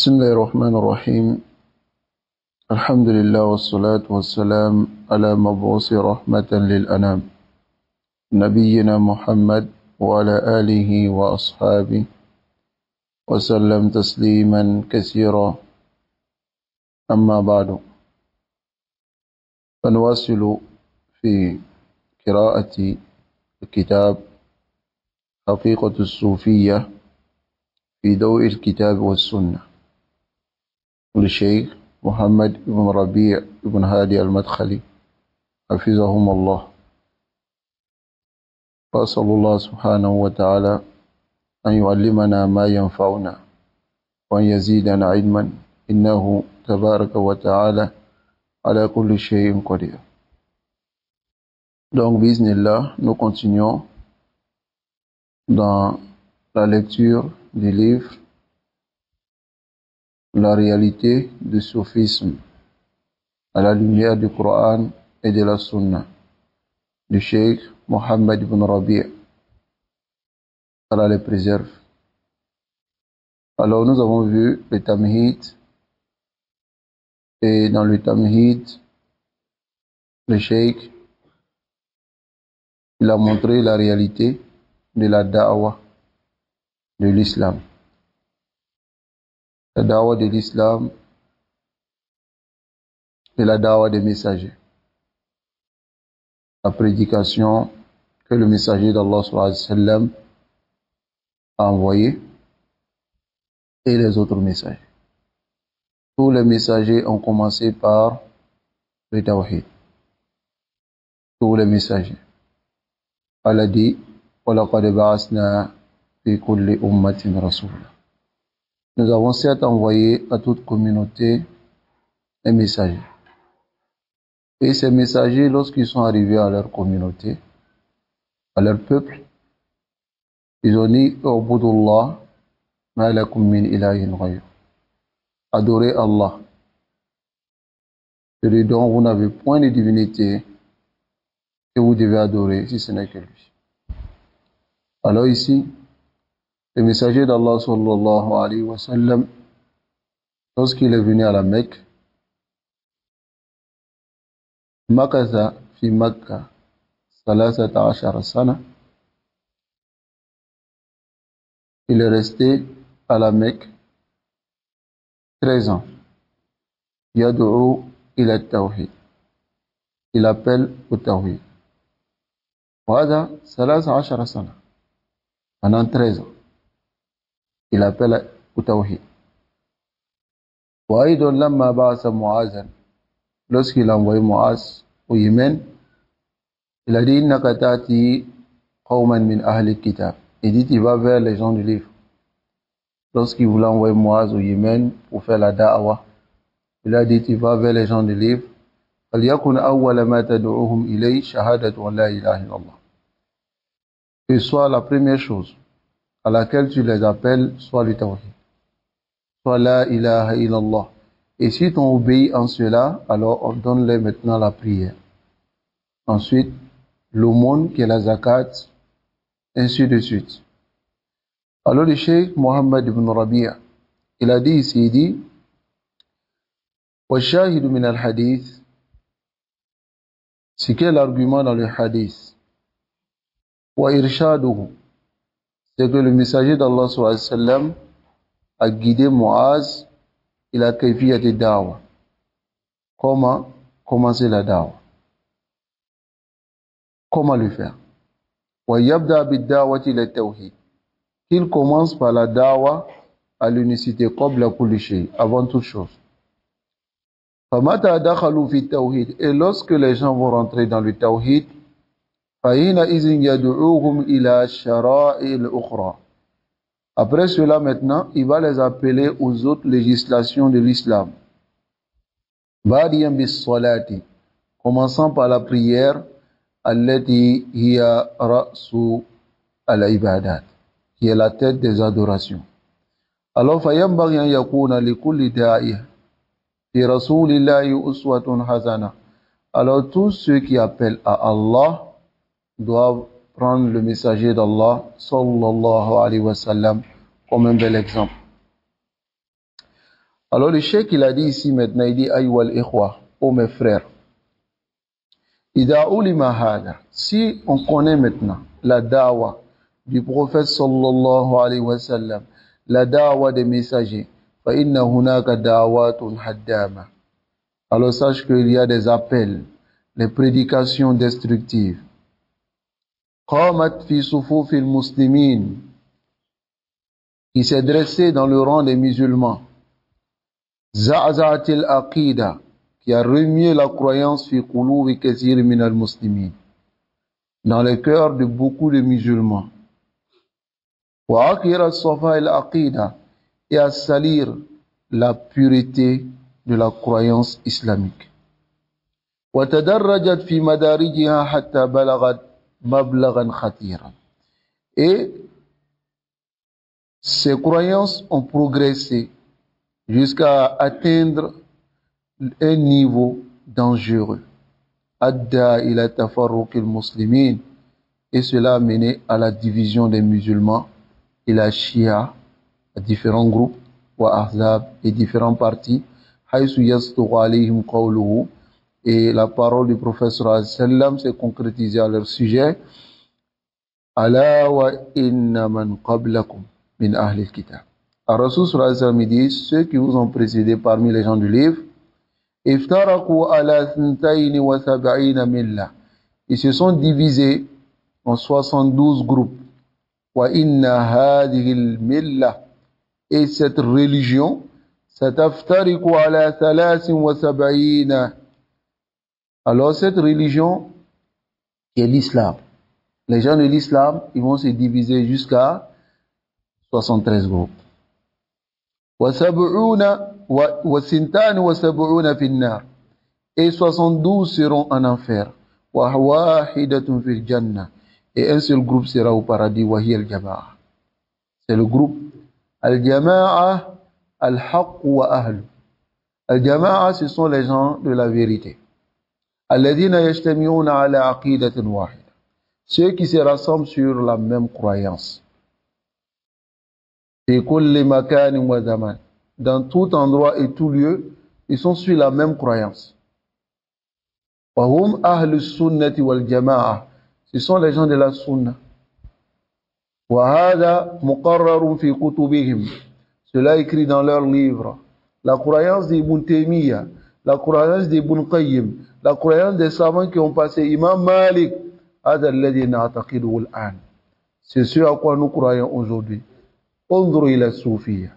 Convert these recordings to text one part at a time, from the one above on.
بسم الله الرحمن الرحيم. الحمد لله والصلاة والسلام على مبعوث رحمة للأنام نبينا محمد وعلى آله وأصحابه وسلم تسليما كثيرا. أما بعد، فنواصل في قراءة الكتاب حقيقة الصوفية في ضوء الكتاب والسنة للشيخ محمد بن ربيع بن هادي المدخلي حفظهم الله. وأسأل الله سبحانه وتعالى أن يعلمنا ما ينفعنا وأن يزيدنا علما، إنه تبارك وتعالى على كل شيء قدير. Donc, bismillah, nous continuons dans la lecture du livre La réalité du soufisme à la lumière du Coran et de la Sunna du Cheikh Mohammed ibn Rabi'. Allah les préserve. Alors, nous avons vu le Tamhid, et dans le Tamhid, le Cheikh il a montré la réalité de la da'wah de l'islam. La da'wah de l'islam est la da'wah des messagers. La prédication que le messager d'Allah sallallahu alayhi wa sallam a envoyée et les autres messagers. Tous les messagers ont commencé par le tawhid. Tous les messagers. Allah dit وَلَقَدْ بَعَثْنَا فِي كُلِّ أُمَّةٍ رَسُولًا. Nous avons certes envoyé à toute communauté un messager. Et ces messagers, lorsqu'ils sont arrivés à leur communauté, à leur peuple, ils ont dit Ubudullah ma lakum min ilahin ghayr. Adorez Allah, celui dont vous n'avez point de divinité que vous devez adorer si ce n'est que lui. Alors ici, le messager d'Allah sallallahu alayhi wa sallam, lorsqu'il est venu à la Mecque, Makatha fi Makkah salasata ashara sana, il est resté à la Mecque 13 ans. Yad'u ila tawhid, il appelle au tawhid. Wada salasa ashara sana, pendant 13 ans, il appelle au tawhid. Wa aidon lamma ba'asa Mu'azan, lorsqu'il a envoyé Mu'az au Yémen, il a dit innaka ta'ti qawman min ahli kitab. Il dit il va vers les gens du livre. Lorsqu'il voulait envoyer Mu'az au Yémen pour faire la da'wah, il a dit il va vers les gens du livre. فَلْيَكُنْ أَوَّلَ مَا تَدْعُوهُمْ إِلَيْهِ شَهَادَةُ أَنْ لَا إِلَهَ إِلَّا اللَّهِ. Que soit la première chose à laquelle tu les appelles, soit le tawhid, soit la ilaha illallah. Et si tu obéis en cela, alors ordonne-les maintenant la prière. Ensuite, l'aumône qui est la zakat, ainsi de suite. Alors le cheikh Mohammed ibn Rabi', il a dit ici, il dit وَالشَّاهِدُ مِنَ الْحَدِيثِ, c'est quel argument dans le hadith? وَإِرْشَادُهُ, c'est que le messager d'Allah sallallahu alayhi wa sallam a guidé Mu'az ila kayfiyati da'wa. Comment commencer la da'wa? Comment le faire? وَيَبْدَأَ بِالدَّعْوَةِ إِلَى التَّوْحِيدِ, qu'il commence par la da'wa à l'unicité قبل كل شيء, avant toute chose. فَمَتَى دَخَلُوا فِي التَّوْحِيدِ, et lorsque les gens vont rentrer dans le tawhid, فَإِنَّئِذٍ يَدْعُوهُمْ إِلَى الشَّرَائِعِ الْأُخْرَى. Après cela maintenant, il va les appeler aux autres législations de l'islam. بَادِيًا بِالصَّلَاةِ, commençant par la prière, التي هي رأس العبادات, qui est la tête des adorations. Alors فَيَنْبَغِي أَنْ يَكُونَ لِكُلِّ دَاعِيَةٍ في رسول الله أسوة حسنة. Alors tous ceux qui appellent à Allah doivent prendre le messager d'Allah sallallahu alayhi wa sallam comme un bel exemple. Alors le cheikh, il a dit ici maintenant, il dit Ayyuhal ikhwa, ô mes frères, Ida ulima hada, si on connaît maintenant la dawa du prophète sallallahu alayhi wa sallam, la dawa des messagers, fa inna hunaka dawatun haddama. Alors sache qu'il y a des appels, des prédications destructives. Qamat fi sufufil muslimin, qui s'est dressé dans le rang des musulmans. Za'za'atil aqida, qui a remué la croyance fi qulubi kathir min al-muslimin, dans le cœur de beaucoup de musulmans. Wa akira as-safa al-aqida, et à salir la pureté de la croyance islamique. Wa tadarrajat fi madarijiha hatta balagat mablaghan khatiran. Et ces croyances ont progressé jusqu'à atteindre un niveau dangereux. Adda ila tafarruq al-muslimin, et cela a mené à la division des musulmans et la Shia, à différents groupes, wa ahzab, et différents partis, haythu yasduqu alayhim qawluhu, et la parole du prophète sallallahu alayhi wa sallam s'est concrétisée à leur sujet. Ala wa inna man qablakum min ahli al-kitab. Ar-Rasul sallallahu alayhi wa sallam dit, ceux qui vous ont précédé parmi les gens du livre, iftaraku ala thntayn wa sab'ina millah, ils se sont divisés en 72 groupes. Wa inna hadhihi al-millah, et cette religion, sataftariku ala 73. Alors cette religion qui est l'islam, les gens de l'islam, ils vont se diviser jusqu'à 73 groupes. Wa sab'una wa sintan wa sab'una fi an-nar, et 72 seront en enfer. Wa wahidatun fil jannah, et un seul groupe sera au paradis. Wa hiya al-jama'a, c'est le groupe al-jama'a al-haqq wa ahlu. Al-jama'a, ce sont les gens de la vérité. Alladhina yajtami'una ala aqidatin wahida, ceux qui se rassemblent sur la même croyance. Fi kulli makanin wa zaman, dans tout endroit et tout lieu, ils sont sur la même croyance. Wa hum ahlus sunnati wal jama'a, ce sont les gens de la sunna. Wa hadha muqarrarun fi kutubihim, cela écrit dans leurs livres. La croyance d'Ibn Taymiyyah, la croyance d'Ibn Qayyim, la croyance des savants qui ont passé, Imam Malik, c'est ce à quoi nous croyons aujourd'hui. Ondru ila soufia,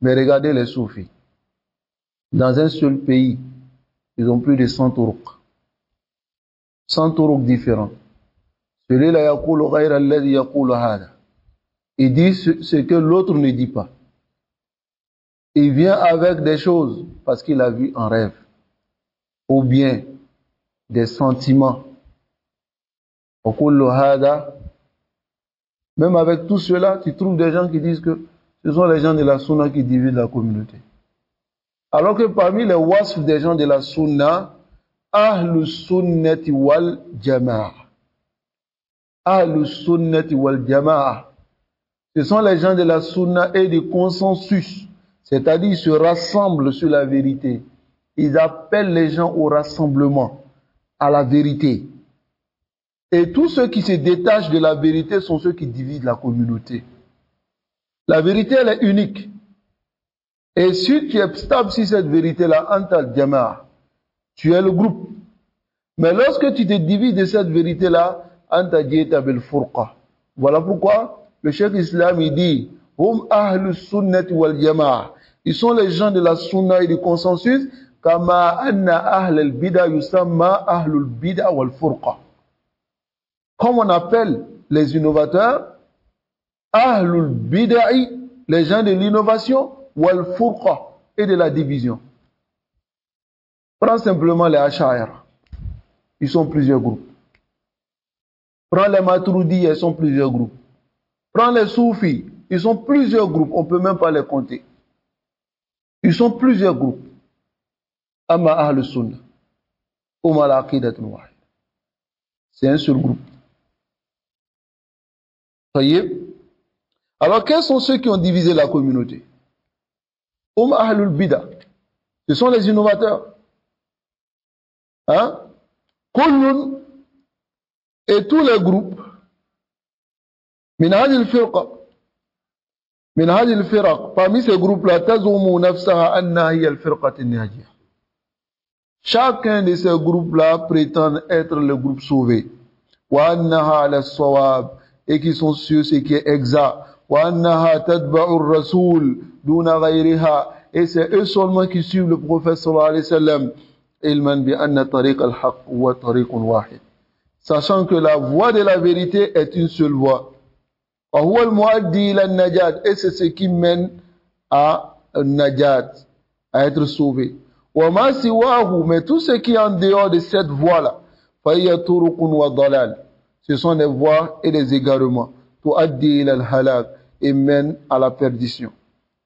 mais regardez les soufis. Dans un seul pays, ils ont plus de 100 turuq. 100 turuq différents. Celui-là yaqulu ghayra alladhi yaqulu hada. Il dit ce que l'autre ne dit pas. Il vient avec des choses parce qu'il a vu en rêve, ou bien des sentiments. Même avec tout cela, tu trouves des gens qui disent que ce sont les gens de la sunna qui divisent la communauté. Alors que parmi les wasf des gens de la sunna, ahlus sunnati wal jama'a. Ahlus sunnati wal jama'a. Ce sont les gens de la sunna et du consensus. C'est-à-dire, ils se rassemblent sur la vérité. Ils appellent les gens au rassemblement, à la vérité. Et tous ceux qui se détachent de la vérité sont ceux qui divisent la communauté. La vérité, elle est unique. Et si tu es stable sur cette vérité-là, anta jama'a, tu es le groupe. Mais lorsque tu te divises de cette vérité-là, anta jita bil furqa. Voilà pourquoi le cheikh islam il dit, hum ahlus sunnati wal jama'a. Ils sont les gens de la sunna et du consensus, kama anna ahlul bid'a yusamma ahlul bid'a wal furqa. Comme on appelle les innovateurs, ahlul bid'i, les gens de l'innovation, wal furqa, et de la division. Prends simplement les Ash'ari, ils sont plusieurs groupes. Prends les Maturidi, ils sont plusieurs groupes. Prends les Soufis, ils sont plusieurs groupes, on ne peut même pas les compter. Ils sont plusieurs groupes. Amma ahlus sunnah, Umar aqidatun wahid. C'est un seul groupe. Voyez? Alors, quels sont ceux qui ont divisé la communauté? Ahlul bid'a. Ce sont les innovateurs. Hein? Kullun et tous les groupes, min hadhihi al-firqa, min hadhihi al-firaq, parmi ces groupes-là, tazumu nafsaha anna hiya al-firqat an-najiyah. Chacun de ces groupes-là prétend être le groupe sauvé. Wa annaha ala as-sawab, et qui sont sûrs ce qui est exact. Wa annaha tadba'u ar-rasul duna ghayriha, et c'est eux seulement qui suivent le prophète sallallahu alayhi wa sallam. Ilman bi anna tariq al-haq wa tariqun wahid. Sachant que la voie de la vérité est une seule voie. Wa huwa al-muaddi ila an-najat, et c'est ce qui mène à najat, à être sauvé. Wa ma siwahu, mais tout ce qui est en dehors de cette voie-là, fa hiya turuqun wa dalal. Ce sont des voies et des égarements. Tuaddi ila al-halak, et mènent à la perdition.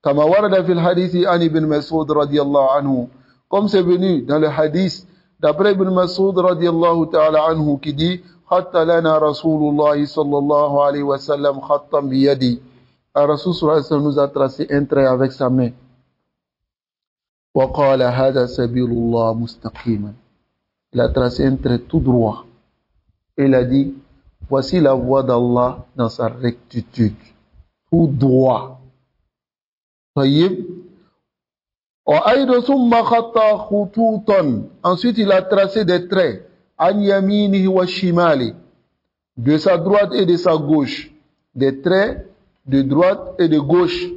Kama warada fil hadithi an ibn Mas'ud radiyallahu anhu, comme c'est venu dans le hadith d'après Ibn Mas'ud radiyallahu ta'ala anhu qui dit Khatta lana Rasulullah sallallahu alayhi wa sallam khattam biyadi. Rasul sallallahu alayhi wa sallam nous a tracé un trait avec sa main. Wa qala hadha sabilullah mustaqiman. Il a tracé un trait tout droit. Et il a dit voici la voie d'Allah dans sa rectitude. Tout droit. Tayyib. Ensuite, il a tracé des traits de sa droite et de sa gauche. Des traits de droite et de gauche.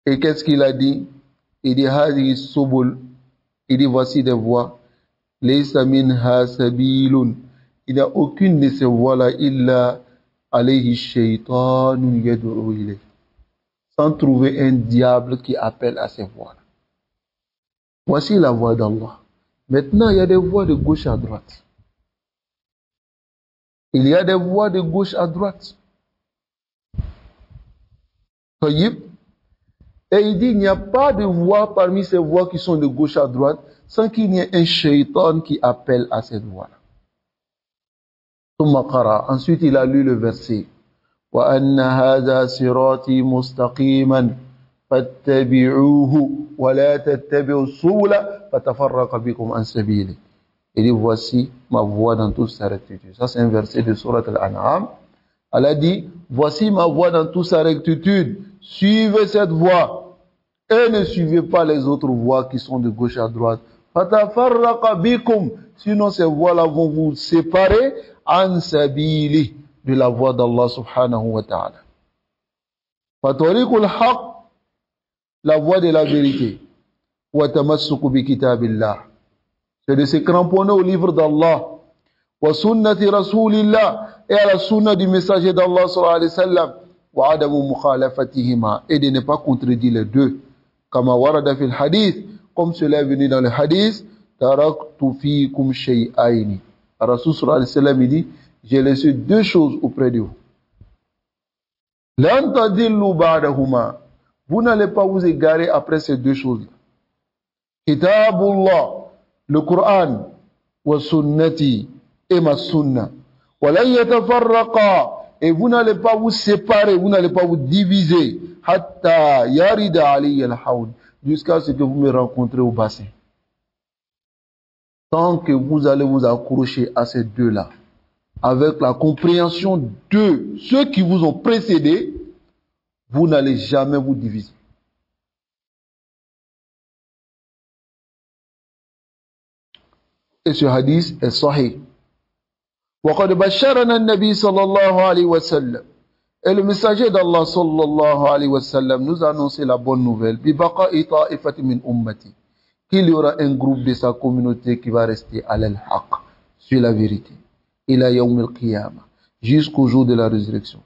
Et qu'est-ce qu'il a dit? Il dit il dit voici des voies. Il n'y a aucune de ces voies-là illa alayhi shaytanun yad'u ilayh, sans trouver un diable qui appelle à ces voies-là. Voici la voie d'Allah. Maintenant, il y a des voies de gauche à droite. Il y a des voies de gauche à droite. Et il dit, il n'y a pas de voie parmi ces voies qui sont de gauche à droite sans qu'il y ait un shaitan qui appelle à cette voie-là. Ensuite, il a lu le verset. وأن هذا صراطي مستقيما فاتبعوه ولا تتبعوا السبل فتفرق بكم عن سبيله. Il dit voici ma voie dans toute sa rectitude. Ça c'est un verset de Surat Al-An'am. Elle a dit voici ma voie dans toute sa rectitude. Suivez cette voie et ne suivez pas les autres voies qui sont de gauche à droite. Fatafarraqa bikum. Sinon ces voies-là vont vous séparer an sabili, de la voie d'Allah subhanahu wa ta'ala. Fatariqul haq, la voie de la vérité. Wa tamassuku bi kitabillah. C'est de se cramponner au livre d'Allah. Wa sunnati rasulillah, et à la sunna du messager d'Allah sallallahu alayhi wa sallam. Wa adamu mukhalafatihima, et de ne pas contredire les deux. Kama warada fil hadith, comme cela est venu dans le hadith. Taraktu fikum shay'aini. Rasul sallallahu alayhi wa sallam il dit j'ai laissé deux choses auprès de vous. Lan tadillu ba'dahuma. Vous n'allez pas vous égarer après ces deux choses-là. Kitabullah, le Coran, wa sunnati, et ma sunna. Wa lan yatafarraqa, et vous n'allez pas vous séparer, vous n'allez pas vous diviser. Hatta yarida alayya al-hawd, jusqu'à ce que vous me rencontrez au bassin. Tant que vous allez vous accrocher à ces deux-là, avec la compréhension de ceux qui vous ont précédés, vous n'allez jamais vous diviser. Et ce hadith est sahih. وَقَدْ بَشَّرَنَا النَّبِي صلى الله عليه وسلم. Et le messager d'Allah sallallahu alayhi wa sallam nous a annoncé la bonne nouvelle. بِبَقَاءِ طَائِفَةٍ مِّنْ أُمَّتِي. Qu'il y aura un groupe de sa communauté qui va rester à l'haq, sur la vérité. Ila yawm al-qiyamah, jusqu'au jour de la résurrection.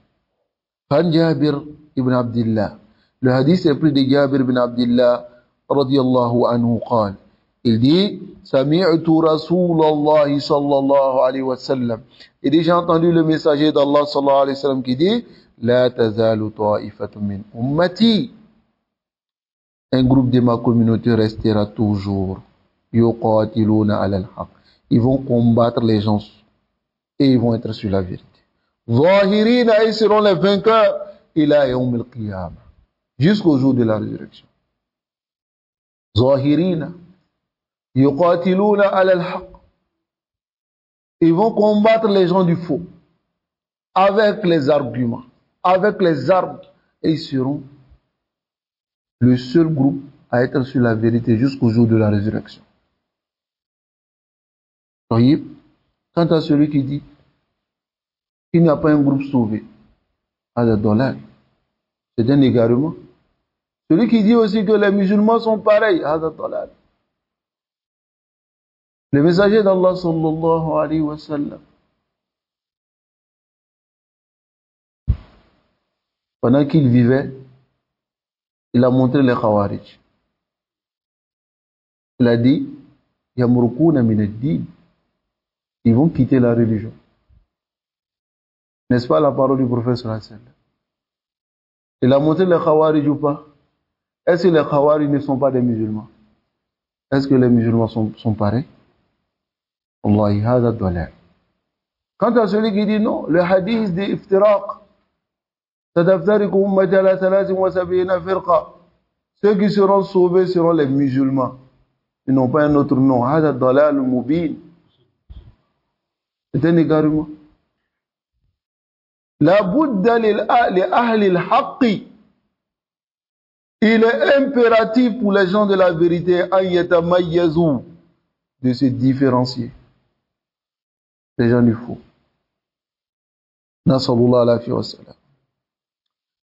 Fan Jabir ibn Abdullah. Le hadith est pris de Jabir ibn Abdullah radiyallahu anhu qal. Il dit Sami'tu Rasulallah sallallahu alayhi wa sallam. Il dit j'ai entendu le messager d'Allah sallallahu alayhi wa sallam qui dit La tazalu ta'ifatun min ummati. Un groupe de ma communauté restera toujours. Yuqatiluna ala al-haq. Ils vont combattre les gens et ils vont être sur la vérité. Zahirina, ils seront les vainqueurs ila yawm al-qiyamah, jusqu'au jour de la résurrection. Zahirina. Yuqatiluna ala al-haq. Ils vont combattre les gens du faux avec les arguments, avec les armes, et ils seront le seul groupe à être sur la vérité jusqu'au jour de la résurrection. Voyez, quant à celui qui dit qu'il n'y a pas un groupe sauvé, c'est un égarement. Celui qui dit aussi que les musulmans sont pareils, le messager d'Allah sallallahu alayhi wa sallam, pendant qu'il vivait, il a montré les Khawarij. Il a dit, Yamrukuna min ad-din. Ils vont quitter la religion. N'est-ce pas la parole du prophète sallallahu alayhi wa sallam? Il a montré les Khawarij ou pas? Est-ce que les Khawarij ne sont pas des musulmans? Est-ce que les musulmans sont pareils? Wallahi, hada dalal. Quant à celui qui dit non, le hadith dit iftiraq. Ceux qui seront sauvés seront les musulmans. Ils n'ont pas un autre nom. Hada dalal mubin. C'est un égarement. La budda li ahli al-haqqi. Il est impératif pour les gens de la vérité de se différencier des gens du faux. Nasallallahu alayhi wa sallam.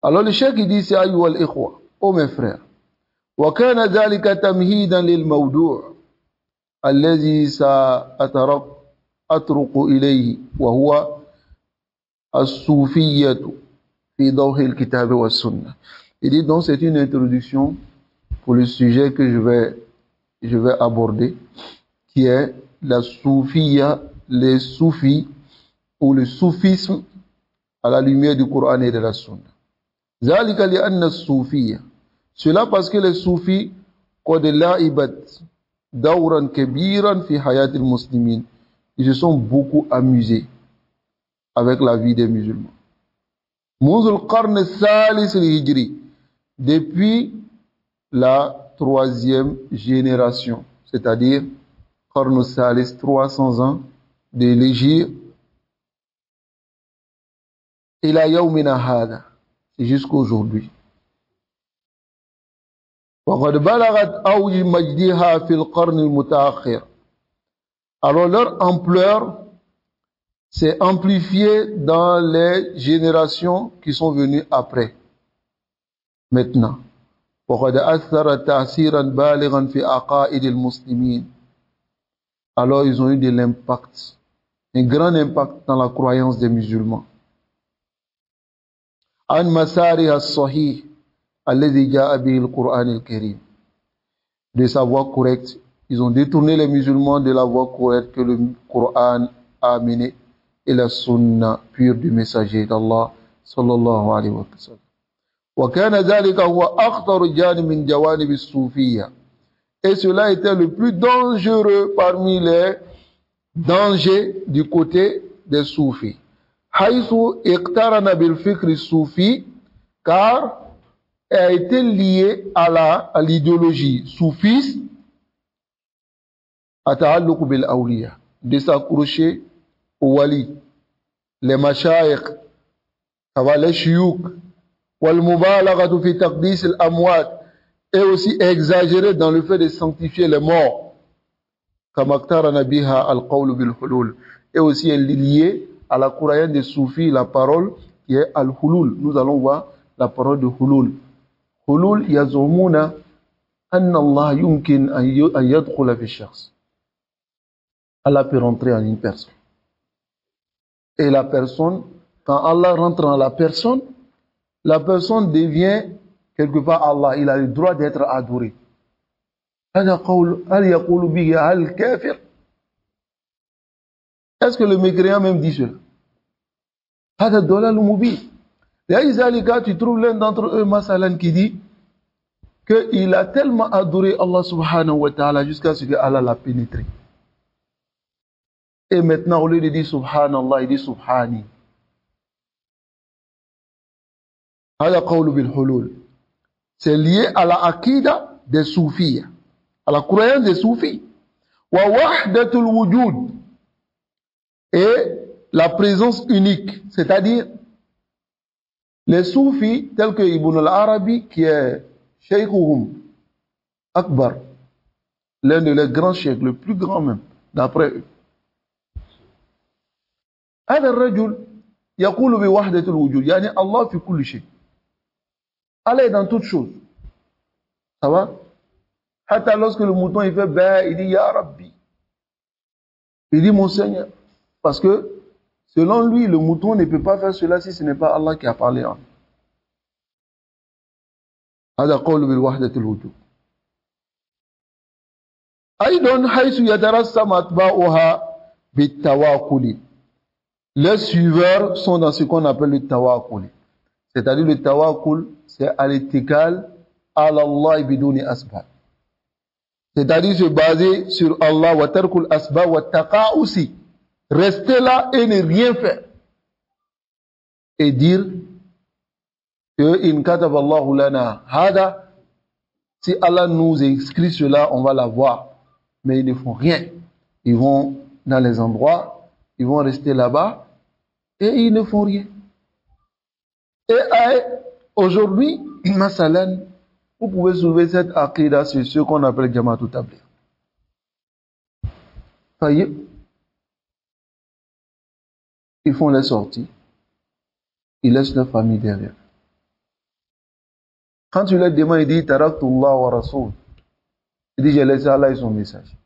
Alors le cheikh dit c'est ayyuha al-ikhwa, ô mes frères. Wa kana dhalika tamhidan lil mawdu' alladhi sa'atruqu ilayhi wa huwa as-sufiyyah fi dawh al-kitab wa sunnah. Il dit donc c'est une introduction pour le sujet que je vais aborder, qui est la soufia, les soufis ou le soufisme à la lumière du Coran et de la Sunna. Zalika li anna soufia. Cela parce que les soufis qad la'ibat dawran kabiran fi hayat al-muslimin. Ils se sont beaucoup amusés avec la vie des musulmans. منذ القرن الثالث الهجري. Depuis la troisième génération, c'est-à-dire Qarn Salis, 300 ans de l'Hégire, ila yawmina hada, c'est jusqu'aujourd'hui. وقد بلغت أوج مجدها في القرن المتأخر. Alors leur ampleur s'est amplifiée dans les générations qui sont venues après. Maintenant, وقد أثر تأثيرا بالغا في عقائد المسلمين. Alors ils ont eu de l'impact, un grand impact dans la croyance des musulmans. عن مسارها الصحيح الذي جاء به القرآن الكريم. De sa voie correcte, ils ont détourné les musulmans de la voie correcte que le Coran a amenée et la sunna pure du messager d'Allah sallallahu alayhi wa sallam. وكان ذلك هو أخطر جانب من جوانب الصوفية. Et cela était le plus dangereux parmi les dangers du côté des soufis. حيث اقترن بالفكر الصوفي, car a été lié à l'idéologie soufiste, التعلق بالأولياء, de s'accrocher aux wali, les mashayikh, les shuyukh, والمبالغة في تقديس الأموات, et aussi exagérer dans le fait de sanctifier les morts, كما اقترن بها القول بالحلول, et aussi est lié à la croyance des soufis, la parole qui est al-hulul. Nous allons voir la parole de hulul. Hulul yazumuna anna Allah yumkin an yadkhula fi shakhs. Allah peut rentrer en une personne. Et la personne, quand Allah rentre en la personne devient quelque part Allah. Il a le droit d'être adoré. Est-ce que le mécréant même dit cela? Tu trouves l'un d'entre eux, Masalan, qui dit qu'il a tellement adoré Allah subhanahu wa ta'ala jusqu'à ce que Allah l'a pénétré. Et maintenant, au lieu de dire subhanallah, il dit subhani. C'est lié à la akida des soufis. à la croyance des soufis. Wa wahdatul wujud, et la présence unique, c'est-à-dire les soufis tels que Ibn al-Arabi, qui est Shaykhuhum Akbar, l'un de leurs grands cheikhs, le plus grand même, d'après eux. هذا الرجل يقول بوحدة الوجود يعني الله في كل شيء. Allah est dans toutes choses. Ça va? Hatta lorsque le mouton il fait bah, il dit Ya Rabbi. Il dit mon Seigneur. Parce que selon lui, le mouton ne peut pas faire cela si ce n'est pas Allah qui a parlé en lui. هذا قول بالوحدة الوجود. أيضا حيث يترسم أتباعها بالتواكل. Les suiveurs sont dans ce qu'on appelle le tawakkul. C'est-à-dire le tawakkul, c'est al-ittikal ala Allah biduni asbab. C'est-à-dire se baser sur Allah wa tarkul asbab wa taqa'usi. Rester là et ne rien faire. Et dire que in kataba Allahu lana hada, si Allah nous inscrit cela, on va l'avoir. Mais ils ne font rien. Ils vont dans les endroits, ils vont rester là-bas et ils ne font rien. Et aujourd'hui, masalan, vous pouvez trouver cette aqida sur ce qu'on appelle Jama'atul Tabligh. Ils font les sorties, ils laissent leur famille derrière. Quand tu leur demandes, il dit Taraktullah wa Rasoul. Il dit j'ai laissé Allah et son message.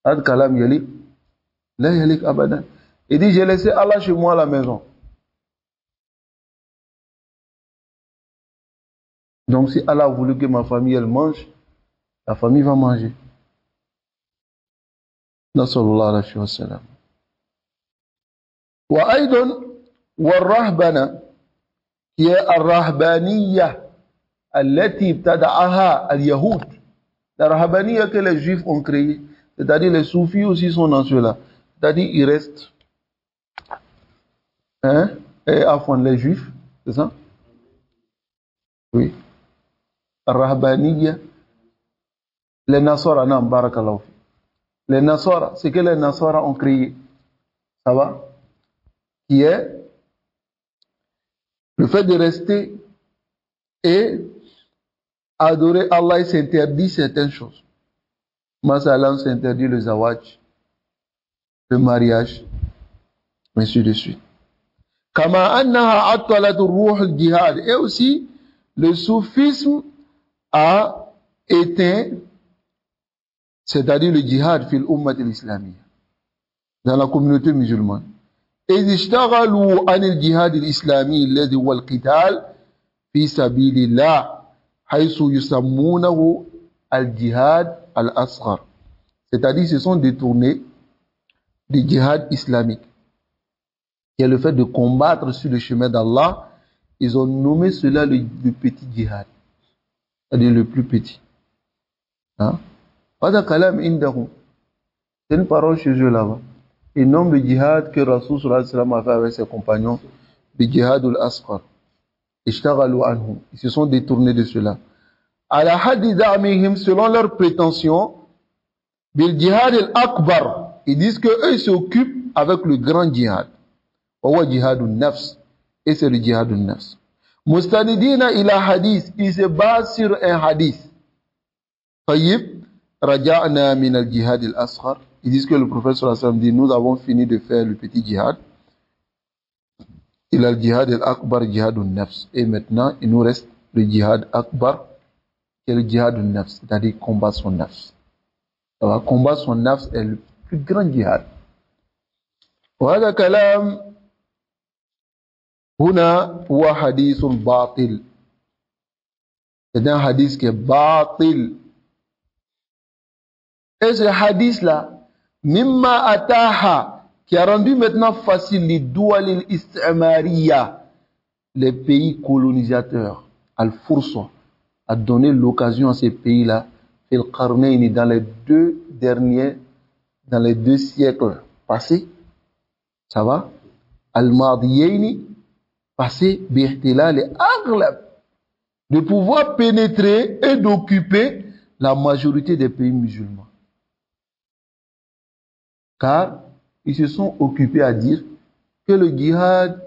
Ad kalam yalik, la yalik abadan. Il dit j'ai laissé Allah chez moi à la maison. Donc si Allah a voulu que ma famille elle mange, la famille va manger. Nasallallahu alayhi wa sallam. Wa aydun wa rahbana, qui est al-rahbaniyya, allati ibtada'aha al-yahoud. La rahbaniyya que les juifs ont créée, c'est-à-dire les soufis aussi sont dans cela. C'est-à-dire ils restent, et affrontent les juifs, c'est ça? Oui. Rahbaniyya, les Nasara, non, barakallahu. Les Nasara, c'est que les Nasara ont créé, ça va? Qui est le fait de rester et adorer Allah, il s'interdit certaines choses. Masalan, s'interdit le zawaj, le mariage, ainsi de suite. Kama annaha attalat ruh al-jihad. Et aussi, le soufisme a éteint, c'est-à-dire le djihad fil ummat al-islamiyya, dans la communauté musulmane. إذ اشتغلوا عن الجهاد الإسلامي الذي هو القتال في سبيل الله حيث يسمونه الجهاد الأصغر. C'est-à-dire ils se sont détournés du djihad islamique, qui est le fait de combattre sur le chemin d'Allah. Ils ont nommé cela le petit djihad, c'est-à-dire le plus petit. هذا كلام عندهم. C'est une parole chez eux là-bas. Ils nomment le djihad que Rasul sallallahu alayhi wa sallam a fait avec ses compagnons, le djihad al-asghar. Ishtaghalu anhum. Ils se sont détournés de cela. Ala haddi da'mihim, selon leurs prétentions, bil djihad al-akbar. Ils disent qu'eux ils s'occupent avec le grand djihad. Wa djihad al-nafs. Et c'est le djihad al-nafs. Mustanidina ila hadith. Ils se basent sur un hadith. Tayyib, raja'na min al-djihad al-asghar. Ils disent que le prophète sallallahu alayhi wa sallam dit nous avons fini de faire le petit djihad. Il a le djihad al-akbar, djihad al-nafs. Et maintenant, il nous reste le djihad akbar, qui est le djihad al-nafs, c'est-à-dire combattre son nafs. Alors, combattre son nafs est le plus grand djihad. وهذا كلام هنا هو حديث باطل. C'est un hadith qui est batil. Et ce hadith-là, Mimma ataha, qui a rendu maintenant facile les doual istimariya, les pays colonisateurs, al-Fursa, a donné l'occasion à ces pays-là, fil qarnayn, dans les deux siècles passés, ça va, al-madiyayni, passé, bihtilal et aghlab, de pouvoir pénétrer et d'occuper la majorité des pays musulmans. Car ils se sont occupés à dire que le djihad,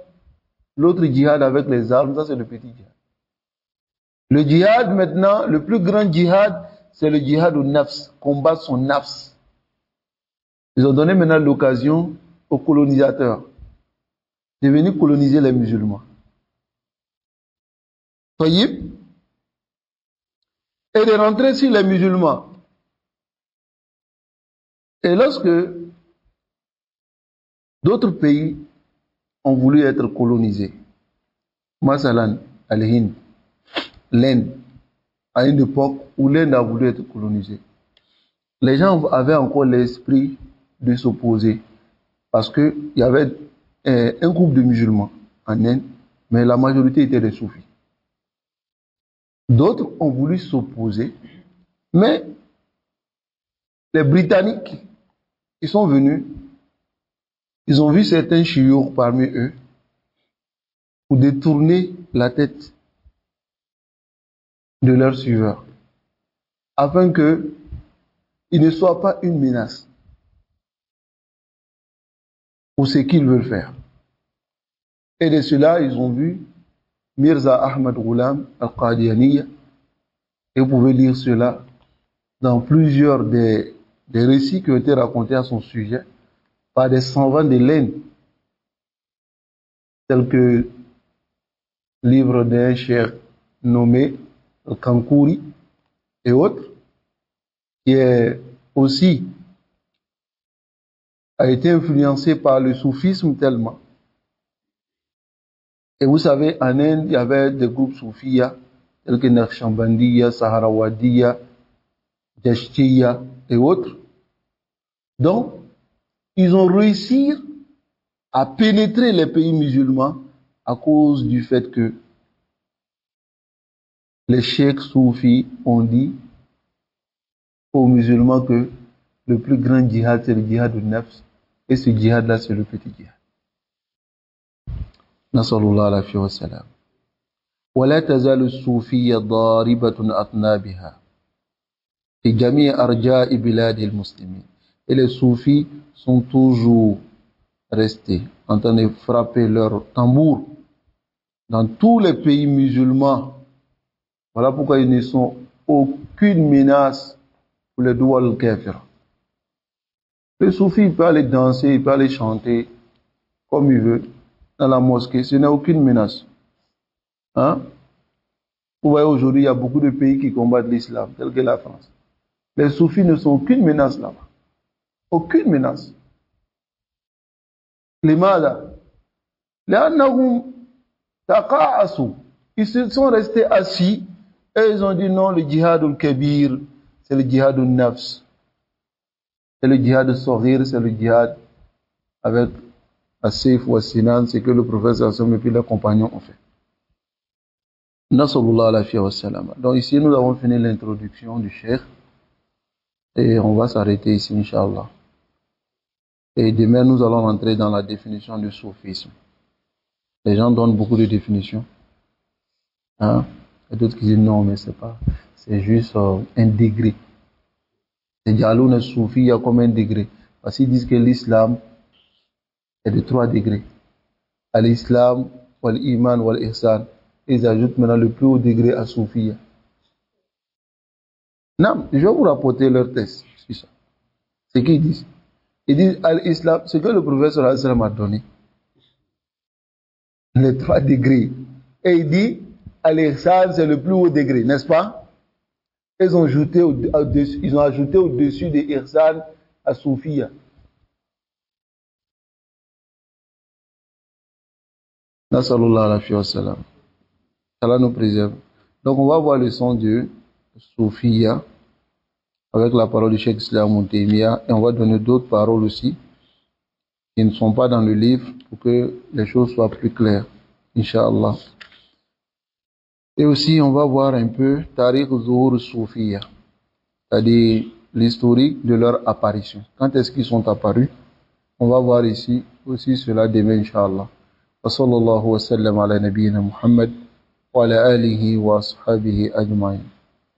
l'autre djihad avec les armes, ça c'est le petit djihad. Le djihad maintenant, le plus grand djihad, c'est le djihad au nafs, combattre son nafs. Ils ont donné maintenant l'occasion aux colonisateurs de venir coloniser les musulmans. Voyez? Et de rentrer sur les musulmans. Et lorsque d'autres pays ont voulu être colonisés, Masalan, al-Hind, l'Inde, à une époque où l'Inde a voulu être colonisée, les gens avaient encore l'esprit de s'opposer parce qu'il y avait un groupe de musulmans en Inde, mais la majorité était des soufis. D'autres ont voulu s'opposer, mais les Britanniques, ils sont venus, ils ont vu certains chiours parmi eux pour détourner la tête de leurs suiveurs, afin qu'ils ne soient pas une menace pour ce qu'ils veulent faire. Et de cela, ils ont vu Mirza Ahmad Ghulam al-Qadianiyya, et vous pouvez lire cela dans plusieurs des récits qui ont été racontés à son sujet par des savants de l'Inde, tels que le livre d'un cheikh nommé Kankouri et autres, qui est aussi a été influencé par le soufisme tellement. Et vous savez, en Inde, il y avait des groupes soufis, tels que Naqshbandiya, Sahrawardiya, Jashtiya et autres. Donc, ils ont réussi à pénétrer les pays musulmans à cause du fait que les cheikhs soufis ont dit aux musulmans que le plus grand djihad, c'est le djihad du nafs, et ce djihad-là, c'est le petit djihad. Nasallallahu alayhi wa sallam. ولا تزال الصوفية ضاربة أطنابها في جميع أرجاء بلاد المسلمين. Et les soufis sont toujours restés en train de frapper leur tambour dans tous les pays musulmans. Voilà pourquoi ils ne sont aucune menace pour les doual al-kafir. Le soufi, il peut aller danser, il peut aller chanter comme il veut dans la mosquée, ce n'est aucune menace. Hein? Vous voyez, aujourd'hui, il y a beaucoup de pays qui combattent l'islam, tel que la France. Les soufis ne sont aucune menace là-bas. Aucune menace. Limada. Li'annahum taqa'asu. Ils se sont restés assis et ils ont dit non, le djihad al-kabir, c'est le djihad al-nafs. Et le djihad al-saghir, c'est le djihad avec As-Sayf wa Sinan, c'est que le prophète Hassan et puis les compagnons ont fait. Nasallallahu alayhi wa sallam. Donc ici, nous avons fini l'introduction du cheikh et on va s'arrêter ici, Inch'Allah. Et demain, nous allons entrer dans la définition du soufisme. Les gens donnent beaucoup de définitions. Hein? Et d'autres qui disent non, mais c'est pas, c'est juste un degré. Les dialogues soufis, il y a comme un degré. Parce qu'ils disent que l'islam est de 3 degrés. À l'islam, wal iman, wal ihsan. Ils ajoutent maintenant le plus haut degré à soufia. Non, je vais vous rapporter leur test sur ça. C'est ce qu'ils disent. Ils disent à l'islam, ce que le professeur a donné. Les 3 degrés. Et il dit, à l'ihsan, c'est le plus haut degré, n'est-ce pas? Ils ont ajouté au-dessus de ihsan à soufia. Nasallallahu alayhi wa sallam. Allah nous préserve. Donc on va voir le son de Soufia avec la parole du Cheikh Islam Taymiyyah et on va donner d'autres paroles aussi qui ne sont pas dans le livre pour que les choses soient plus claires, Inch'Allah. Et aussi on va voir un peu Tariq Zuhur Soufia, c'est-à-dire l'historique de leur apparition. Quand est-ce qu'ils sont apparus? On va voir ici aussi cela demain, Inch'Allah. Wa sallallahu wa sallam ala nabiyyina Muhammad وعلى آله وأصحابه أجمعين.